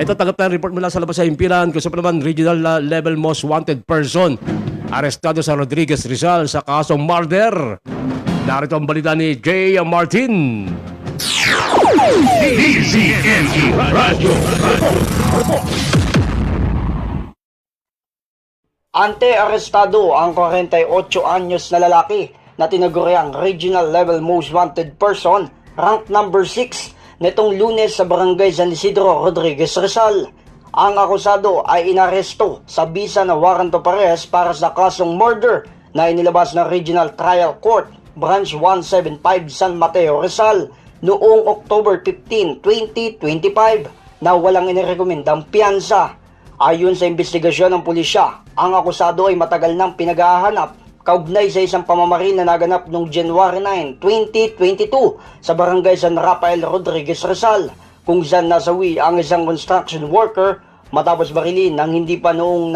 Ito, tanggap tayong report mula sa labas sa himpilan kung saan naman regional level most wanted person. Arestado sa Rodriguez Rizal sa kasong murder. Narito ang balita ni Jay Martin. DZNE Radio. Ante-arestado ang 48 anyos na lalaki na tinaguriang Regional Level Most Wanted Person, rank number 6, nitong Lunes sa Barangay San Isidro, Rodriguez Rizal. Ang akusado ay inaresto sa bisa na warrant of arrest para sa kasong murder na inilabas ng Regional Trial Court, Branch 175 San Mateo, Rizal noong October 15, 2025 na walang inirekomendang piyansa. Ayon sa investigasyon ng pulisya, ang akusado ay matagal nang pinaghahanap kaugnay sa isang pamamaril na naganap noong January 9, 2022 sa Barangay San Rafael, Rodriguez Rizal, kung saan nasawi ang isang construction worker matapos barilin ng hindi pa noong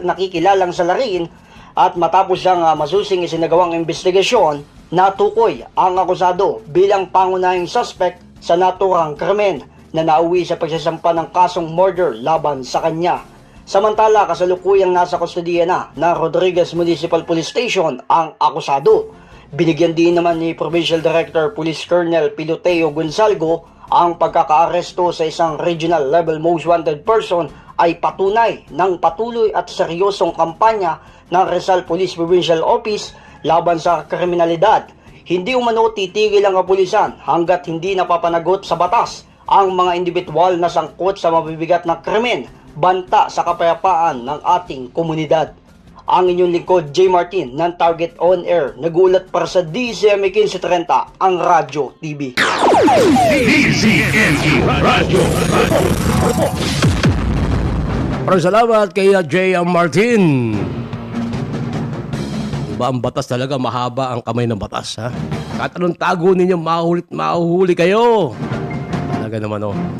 nakikilalang salarin. At matapos ang masusing isinagawang investigasyon, natukoy ang akusado bilang pangunahing suspect sa naturang krimen na nauwi sa pagsasampa ng kasong murder laban sa kanya. Samantala, kasalukuyang nasa kustodiya na ng Rodriguez Municipal Police Station ang akusado. Binigyan din naman ni Provincial Director Police Colonel Piloteo Gonzalgo ang pagkakaaresto sa isang regional level most wanted person ay patunay ng patuloy at seryosong kampanya ng Rizal Police Provincial Office laban sa kriminalidad. Hindi umano titigil ang kapulisan hanggat hindi napapanagot sa batas ang mga individual na sangkot sa mabibigat na krimen, banta sa kapayapaan ng ating komunidad. Ang inyong lingkod, J. Martin, ng Target On Air, nagulat para sa DZME 1530, ang Radyo TV. DZNE Radio. Maraming salamat kay Jay Martin. Diba ang batas talaga, mahaba ang kamay ng batas, ha? Kahit anong tago ninyo, mahuhuli kayo. Talaga naman, oh.